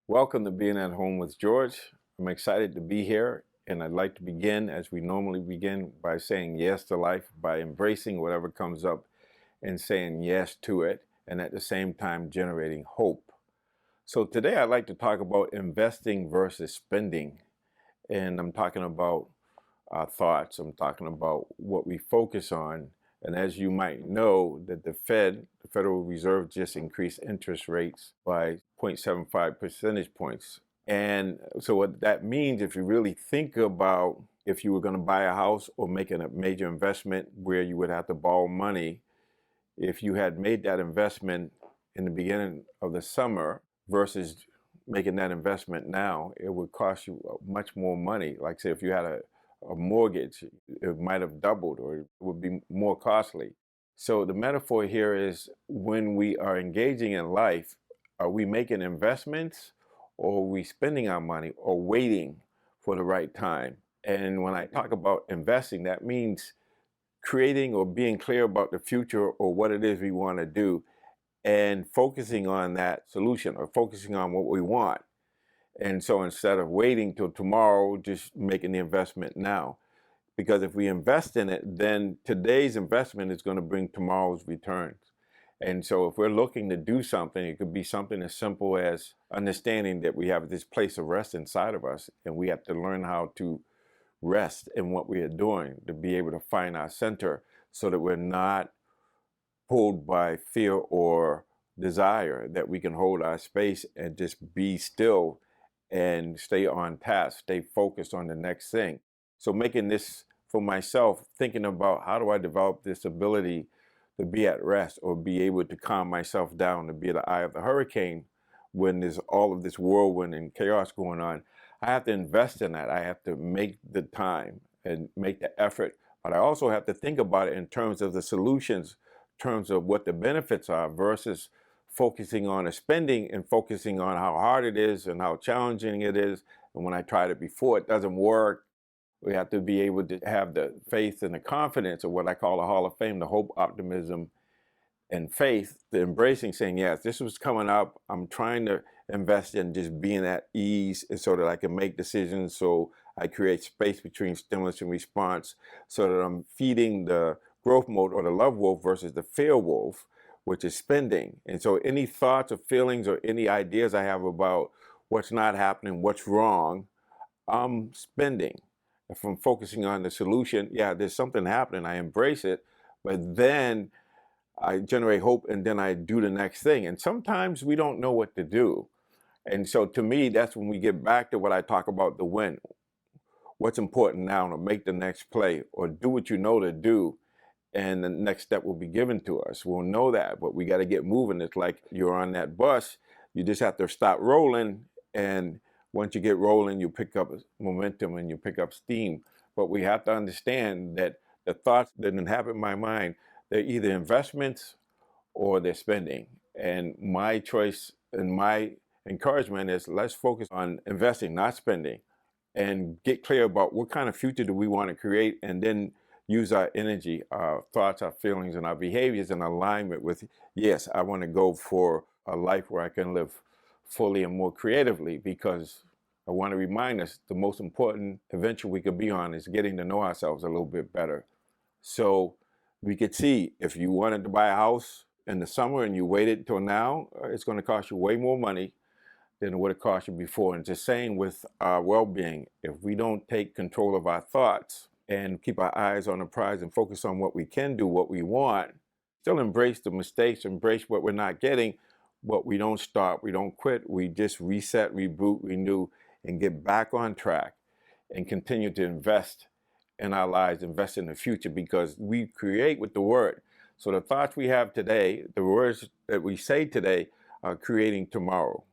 Welcome to Being at Home with George. I'm excited to be here, and I'd like to begin as we normally begin by saying yes to life, by embracing whatever comes up and saying yes to it, and at the same time generating hope. So today I'd like to talk about investing versus spending, and I'm talking about our thoughts. I'm talking about what we focus on. And as you might know, that the Federal Reserve, just increased interest rates by 0.75 percentage points. And so what that means, if you really think about if you were going to buy a house or making a major investment where you would have to borrow money, if you had made that investment in the beginning of the summer versus making that investment now, it would cost you much more money. Like say if you had a mortgage, it might have doubled or it would be more costly. So the metaphor here is when we are engaging in life, are we making investments or are we spending our money or waiting for the right time? And when I talk about investing, that means creating or being clear about the future or what it is we want to do and focusing on that solution or focusing on what we want. And so instead of waiting till tomorrow, just making the investment now. Because if we invest in it, then today's investment is going to bring tomorrow's returns. And so if we're looking to do something, it could be something as simple as understanding that we have this place of rest inside of us, and we have to learn how to rest in what we are doing to be able to find our center so that we're not pulled by fear or desire, that we can hold our space and just be still and stay on task, stay focused on the next thing. So making this for myself, thinking about how do I develop this ability to be at rest or be able to calm myself down, to be at the eye of the hurricane when there's all of this whirlwind and chaos going on. I have to invest in that. I have to make the time and make the effort, but I also have to think about it in terms of the solutions, in terms of what the benefits are versus focusing on the spending and focusing on how hard it is and how challenging it is. And when I tried it before, it doesn't work. We have to be able to have the faith and the confidence of what I call the Hall of Fame, the hope, optimism, and faith, the embracing, saying, yes, this was coming up. I'm trying to invest in just being at ease so that I can make decisions. So I create space between stimulus and response so that I'm feeding the growth mode or the love wolf versus the fear wolf, which is spending. And so any thoughts or feelings or any ideas I have about what's not happening, what's wrong, I'm spending. If I'm focusing on the solution, yeah, there's something happening, I embrace it, but then I generate hope and then I do the next thing. And sometimes we don't know what to do. And so to me, that's when we get back to what I talk about, the win. What's important now to make the next play or do what you know to do, and the next step will be given to us. We'll know that, but we got to get moving. It's like you're on that bus. You just have to stop rolling, and once you get rolling, you pick up momentum and you pick up steam. But we have to understand that the thoughts that inhabit my mind, they're either investments or they're spending. And my choice and my encouragement is let's focus on investing, not spending, and get clear about what kind of future do we want to create, and then use our energy, our thoughts, our feelings, and our behaviors in alignment with, yes, I want to go for a life where I can live fully and more creatively, because I want to remind us the most important adventure we could be on is getting to know ourselves a little bit better. So we could see if you wanted to buy a house in the summer and you waited till now, it's going to cost you way more money than it would have cost you before. And it's the same with our well-being. If we don't take control of our thoughts and keep our eyes on the prize and focus on what we can do, what we want, still embrace the mistakes, embrace what we're not getting, but we don't stop, we don't quit, we just reset, reboot, renew, and get back on track and continue to invest in our lives, invest in the future, because we create with the word. So the thoughts we have today, the words that we say today, are creating tomorrow.